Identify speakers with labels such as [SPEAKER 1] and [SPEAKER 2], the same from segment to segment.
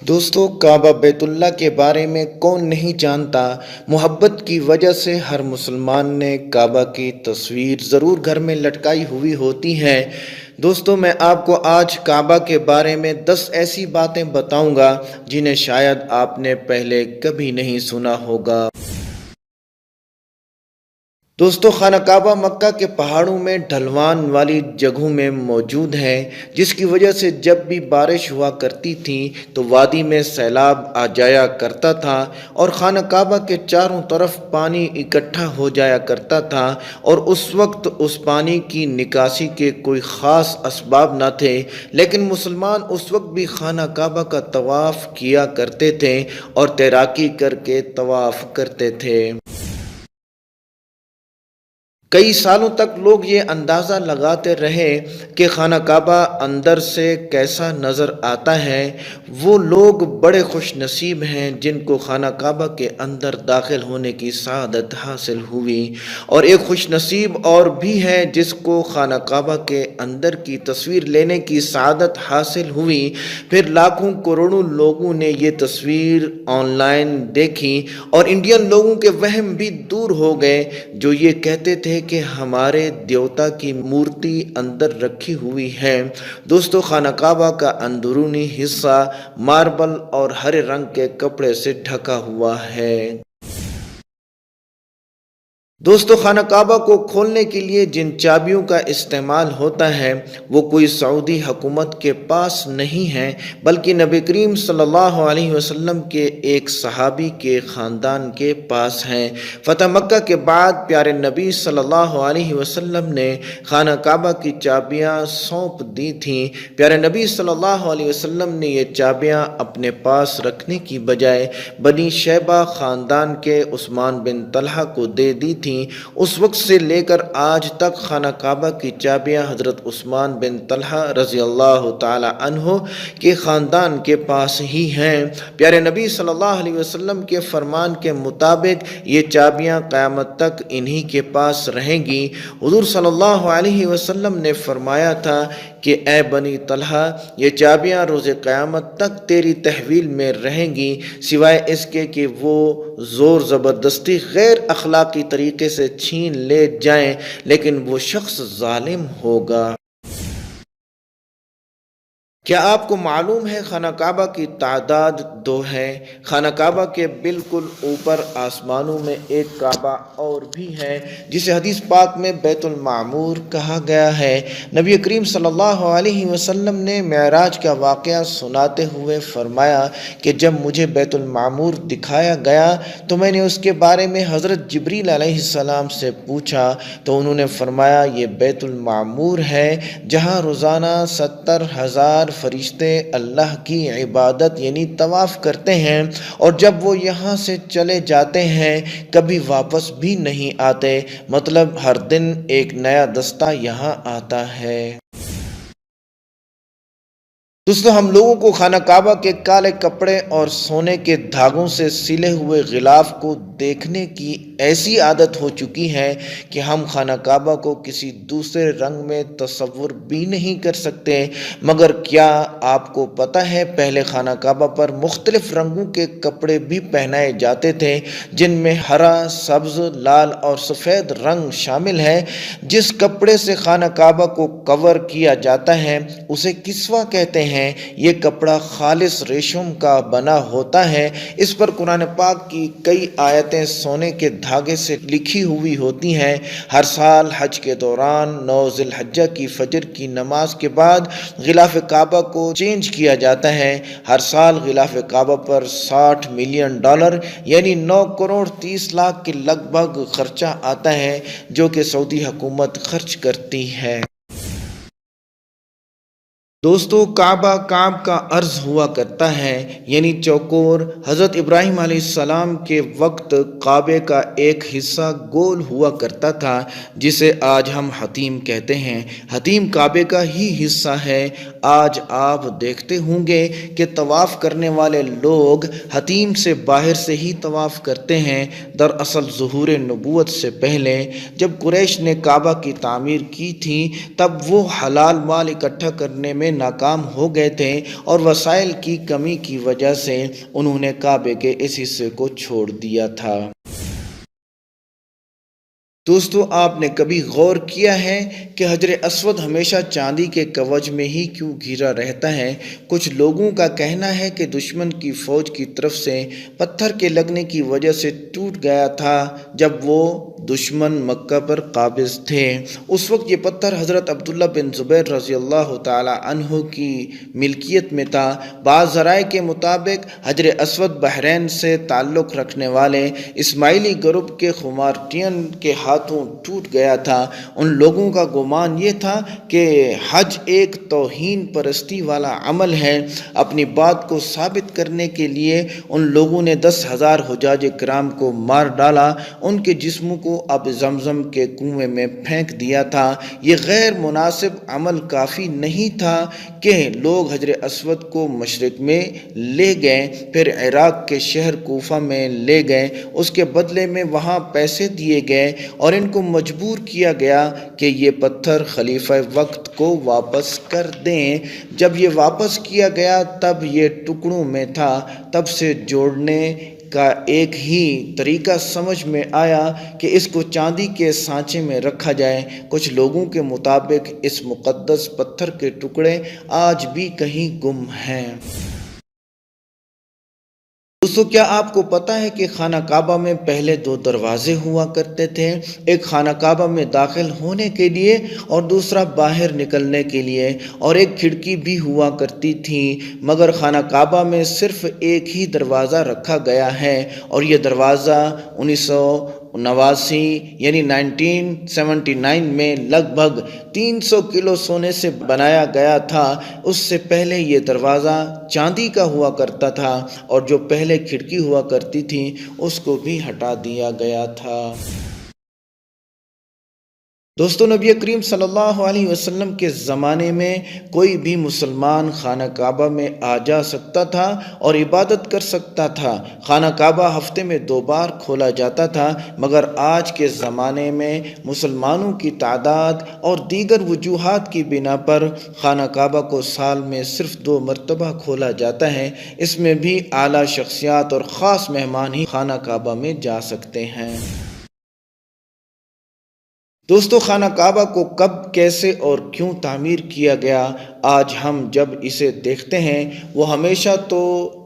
[SPEAKER 1] دوستو کعبہ بیت اللہ کے بارے میں کون نہیں جانتا۔ محبت کی وجہ سے ہر مسلمان نے کعبہ کی تصویر ضرور گھر میں لٹکائی ہوئی ہوتی ہے۔ دوستو میں آپ کو آج کعبہ کے بارے میں 10 ایسی باتیں بتاؤں گا جنہیں شاید آپ نے پہلے کبھی نہیں سنا ہوگا۔ دوستو خانہ کعبہ مکہ کے پہاڑوں میں ڈھلوان والی جگہوں میں موجود ہے، جس کی وجہ سے جب بھی بارش ہوا کرتی تھی تو وادی میں سیلاب آ جایا کرتا تھا اور خانہ کعبہ کے چاروں طرف پانی اکٹھا ہو جایا کرتا تھا، اور اس وقت اس پانی کی نکاسی کے کوئی خاص اسباب نہ تھے، لیکن مسلمان اس وقت بھی خانہ کعبہ کا طواف کیا کرتے تھے اور تیراکی کر کے طواف کرتے تھے۔ کئی سالوں تک لوگ یہ اندازہ لگاتے رہے کہ خانہ کعبہ اندر سے کیسا نظر آتا ہے۔ وہ لوگ بڑے خوش نصیب ہیں جن کو خانہ کعبہ کے اندر داخل ہونے کی سعادت حاصل ہوئی، اور ایک خوش نصیب اور بھی ہے جس کو خانہ کعبہ کے اندر کی تصویر لینے کی سعادت حاصل ہوئی۔ پھر لاکھوں کروڑوں لوگوں نے یہ تصویر آن لائن دیکھی اور انڈین لوگوں کے وہم بھی دور ہو گئے جو یہ کہتے تھے کہ ہمارے دیوتا کی مورتی اندر رکھی ہوئی ہے۔ دوستو خانہ کعبہ کا اندرونی حصہ ماربل اور ہرے رنگ کے کپڑے سے ڈھکا ہوا ہے۔ دوستو خانہ کعبہ کو کھولنے کے لیے جن چابیوں کا استعمال ہوتا ہے وہ کوئی سعودی حکومت کے پاس نہیں ہیں، بلکہ نبی کریم صلی اللہ علیہ وسلم کے ایک صحابی کے خاندان کے پاس ہیں۔ فتح مکہ کے بعد پیارے نبی صلی اللہ علیہ وسلم نے خانہ کعبہ کی چابیاں سونپ دی تھیں۔ پیارے نبی صلی اللہ علیہ وسلم نے یہ چابیاں اپنے پاس رکھنے کی بجائے بنی شیبہ خاندان کے عثمان بن طلحہ کو دے دی تھیں۔ اس وقت سے لے کر آج تک خانہ کعبہ کی چابیاں حضرت عثمان بن طلحہ رضی اللہ تعالی عنہ کے خاندان کے پاس ہی ہیں۔ پیارے نبی صلی اللہ علیہ وسلم کے فرمان کے مطابق یہ چابیاں قیامت تک انہی کے پاس رہیں گی۔ حضور صلی اللہ علیہ وسلم نے فرمایا تھا کہ اے بنی طلحہ، یہ چابیاں روز قیامت تک تیری تحویل میں رہیں گی، سوائے اس کے کہ وہ زور زبردستی غیر اخلاقی طریقے سے چھین لے جائیں، لیکن وہ شخص ظالم ہوگا۔ کیا آپ کو معلوم ہے خانہ کعبہ کی تعداد 2 ہے؟ خانہ کعبہ کے بالکل اوپر آسمانوں میں ایک کعبہ اور بھی ہے جسے حدیث پاک میں بیت المعمور کہا گیا ہے۔ نبی کریم صلی اللہ علیہ وسلم نے معراج کا واقعہ سناتے ہوئے فرمایا کہ جب مجھے بیت المعمور دکھایا گیا تو میں نے اس کے بارے میں حضرت جبریل علیہ السلام سے پوچھا تو انہوں نے فرمایا یہ بیت المعمور ہے جہاں روزانہ 70,000 فرشتے اللہ کی عبادت یعنی طواف کرتے ہیں، اور جب وہ یہاں سے چلے جاتے ہیں کبھی واپس بھی نہیں آتے، مطلب ہر دن ایک نیا دستہ یہاں آتا ہے۔ دوستو ہم لوگوں کو خانہ کعبہ کے کالے کپڑے اور سونے کے دھاگوں سے سلے ہوئے غلاف کو دیکھنے کی ایسی عادت ہو چکی ہے کہ ہم خانہ کعبہ کو کسی دوسرے رنگ میں تصور بھی نہیں کر سکتے۔ مگر کیا آپ کو پتہ ہے پہلے خانہ کعبہ پر مختلف رنگوں کے کپڑے بھی پہنائے جاتے تھے، جن میں ہرا، سبز، لال اور سفید رنگ شامل ہے۔ جس کپڑے سے خانہ کعبہ کو کور کیا جاتا ہے اسے کسوہ کہتے ہیں۔ یہ کپڑا خالص ریشم کا بنا ہوتا ہے۔ اس پر قرآن پاک کی کئی آیتیں سونے کے دھاگے سے لکھی ہوئی ہوتی ہیں۔ ہر سال حج کے دوران 9 ذی الحجہ کی فجر کی نماز کے بعد غلاف کعبہ کو چینج کیا جاتا ہے۔ ہر سال غلاف کعبہ پر $60 ملین یعنی 9 کروڑ 30 لاکھ کے لگ بھگ خرچہ آتا ہے جو کہ سعودی حکومت خرچ کرتی ہے۔ دوستو کعبہ کعب کا عرض ہوا کرتا ہے یعنی چوکور۔ حضرت ابراہیم علیہ السلام کے وقت کعبے کا ایک حصہ گول ہوا کرتا تھا جسے آج ہم حتیم کہتے ہیں۔ حتیم کعبے کا ہی حصہ ہے۔ آج آپ دیکھتے ہوں گے کہ طواف کرنے والے لوگ حتیم سے باہر سے ہی طواف کرتے ہیں۔ دراصل ظہور نبوت سے پہلے جب قریش نے کعبہ کی تعمیر کی تھی تب وہ حلال مال اکٹھا کرنے میں ناکام ہو گئے تھے اور وسائل کی کمی کی وجہ سے انہوں نے کعبے کے اس حصے کو چھوڑ دیا تھا۔ دوستو، آپ نے کبھی غور کیا ہے کہ حجر اسود ہمیشہ چاندی کے کوچ میں ہی کیوں گھرا رہتا ہے؟ کچھ لوگوں کا کہنا ہے کہ دشمن کی فوج کی طرف سے پتھر کے لگنے کی وجہ سے ٹوٹ گیا تھا جب وہ دشمن مکہ پر قابض تھے۔ اس وقت یہ پتھر حضرت عبداللہ بن زبیر رضی اللہ تعالی عنہ کی ملکیت میں تھا۔ بعض ذرائع کے مطابق حجر اسود بحرین سے تعلق رکھنے والے اسماعیلی گروپ کے خمارٹین کے ہاتھوں ٹوٹ گیا تھا۔ ان لوگوں کا گمان یہ تھا کہ حج ایک توہین پرستی والا عمل ہے۔ اپنی بات کو ثابت کرنے کے لیے ان لوگوں نے 10,000 حجاج کرام کو مار ڈالا، ان کے جسموں کو اب زمزم کے کنویں میں پھینک دیا تھا۔ یہ غیر مناسب عمل کافی نہیں تھا کہ لوگ حجر اسود کو مشرق میں لے گئے، پھر عراق کے شہر کوفہ میں لے گئے، اس کے بدلے میں وہاں پیسے دیے گئے اور ان کو مجبور کیا گیا کہ یہ پتھر خلیفہ وقت کو واپس کر دیں۔ جب یہ واپس کیا گیا تب یہ ٹکڑوں میں تھا۔ تب سے جوڑنے کا ایک ہی طریقہ سمجھ میں آیا کہ اس کو چاندی کے سانچے میں رکھا جائے۔ کچھ لوگوں کے مطابق اس مقدس پتھر کے ٹکڑے آج بھی کہیں گم ہیں۔ دوستو، کیا آپ کو پتہ ہے کہ خانہ کعبہ میں پہلے 2 دروازے ہوا کرتے تھے؟ ایک خانہ کعبہ میں داخل ہونے کے لیے اور دوسرا باہر نکلنے کے لیے، اور ایک کھڑکی بھی ہوا کرتی تھی، مگر خانہ کعبہ میں صرف ایک ہی دروازہ رکھا گیا ہے، اور یہ دروازہ 1989 یعنی 1979 میں لگ بھگ 300 کلو سونے سے بنایا گیا تھا۔ اس سے پہلے یہ دروازہ چاندی کا ہوا کرتا تھا اور جو پہلے کھڑکی ہوا کرتی تھی اس کو بھی ہٹا دیا گیا تھا۔ دوستو، نبی کریم صلی اللہ علیہ وسلم کے زمانے میں کوئی بھی مسلمان خانہ کعبہ میں آ جا سکتا تھا اور عبادت کر سکتا تھا۔ خانہ کعبہ ہفتے میں 2 بار کھولا جاتا تھا، مگر آج کے زمانے میں مسلمانوں کی تعداد اور دیگر وجوہات کی بنا پر خانہ کعبہ کو سال میں صرف 2 مرتبہ کھولا جاتا ہے۔ اس میں بھی اعلیٰ شخصیات اور خاص مہمان ہی خانہ کعبہ میں جا سکتے ہیں۔ دوستو، خانہ کعبہ کو کب، کیسے اور کیوں تعمیر کیا گیا؟ آج ہم جب اسے دیکھتے ہیں وہ ہمیشہ تو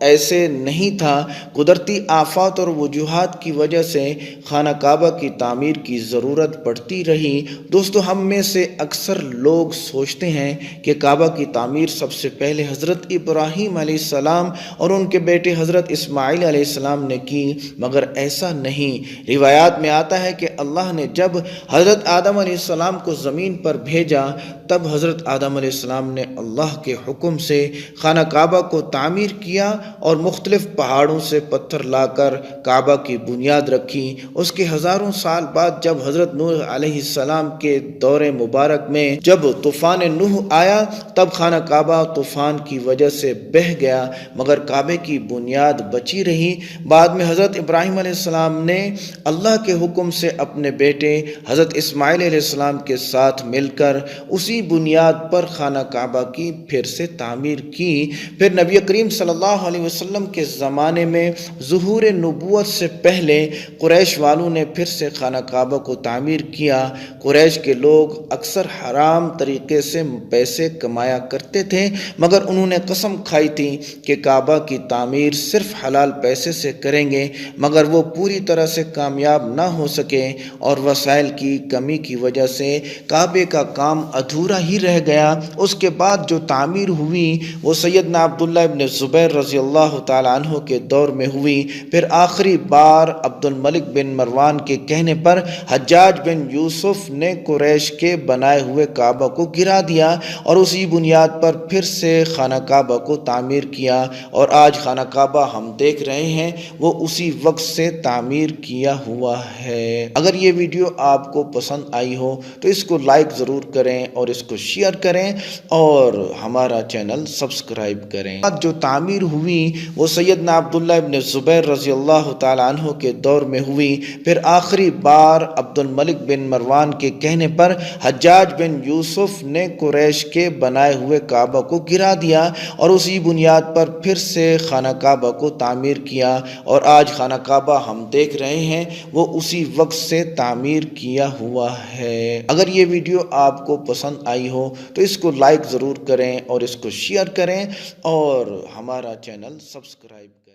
[SPEAKER 1] ایسے نہیں تھا۔ قدرتی آفات اور وجوہات کی وجہ سے خانہ کعبہ کی تعمیر کی ضرورت پڑتی رہی۔ دوستو، ہم میں سے اکثر لوگ سوچتے ہیں کہ کعبہ کی تعمیر سب سے پہلے حضرت ابراہیم علیہ السلام اور ان کے بیٹے حضرت اسماعیل علیہ السلام نے کی، مگر ایسا نہیں۔ روایات میں آتا ہے کہ اللہ نے جب حضرت آدم علیہ السلام کو زمین پر بھیجا تب حضرت آدم علیہ السلام نے اللہ کے حکم سے خانہ کعبہ کو تعمیر کیا اور مختلف پہاڑوں سے پتھر لا کر کعبہ کی بنیاد رکھی۔ اس کے ہزاروں سال بعد جب حضرت نوح علیہ السلام کے دور مبارک میں جب طوفان نوح آیا تب خانہ کعبہ طوفان کی وجہ سے بہہ گیا، مگر کعبے کی بنیاد بچی رہی۔ بعد میں حضرت ابراہیم علیہ السلام نے اللہ کے حکم سے اپنے بیٹے حضرت اسماعیل علیہ السلام کے ساتھ مل کر اسی بنیاد پر خانہ کعبہ کی پھر سے تعمیر کی۔ پھر نبی کریم صلی اللہ علیہ وسلم کے زمانے میں ظہور نبوت سے پہلے قریش والوں نے پھر سے خانہ کعبہ کو تعمیر کیا۔ قریش کے لوگ اکثر حرام طریقے سے پیسے کمایا کرتے تھے، مگر انہوں نے قسم کھائی تھی کہ کعبہ کی تعمیر صرف حلال پیسے سے کریں گے، مگر وہ پوری طرح سے کامیاب نہ ہو سکے اور وسائل کی کمی کی وجہ سے کعبے کا کام ادھورا ہی رہ گیا۔ اس کے بعد جو تعمیر ہوئی وہ سیدنا عبداللہ ابن زبیر رضی اللہ تعالی عنہ کے دور میں ہوئی۔ پھر آخری بار عبد الملک بن مروان کے کہنے پر حجاج بن یوسف نے قریش کے بنائے ہوئے کعبہ کو گرا دیا اور اسی بنیاد پر پھر سے خانہ کعبہ کو تعمیر کیا، اور آج خانہ کعبہ ہم دیکھ رہے ہیں وہ اسی وقت سے تعمیر کیا ہوا ہے۔ اگر یہ ویڈیو آپ کو پسند پسند آئی ہو تو اس کو لائک ضرور کریں اور اس کو شیئر کریں اور ہمارا چینل سبسکرائب کریں۔ جو تعمیر ہوئی وہ سیدنا عبداللہ ابن زبیر رضی اللہ تعالیٰ عنہ کے دور میں ہوئی، پھر آخری بار عبد الملک بن مروان کے کہنے پر حجاج بن یوسف نے قریش کے بنائے ہوئے کعبہ کو گرا دیا اور اسی بنیاد پر پھر سے خانہ کعبہ کو تعمیر کیا، اور آج خانہ کعبہ ہم دیکھ رہے ہیں وہ اسی وقت سے تعمیر کیا ہوا ہے۔ اگر یہ ویڈیو آپ کو پسند آئی ہو تو اس کو لائک ضرور کریں اور اس کو شیئر کریں اور ہمارا چینل سبسکرائب کریں۔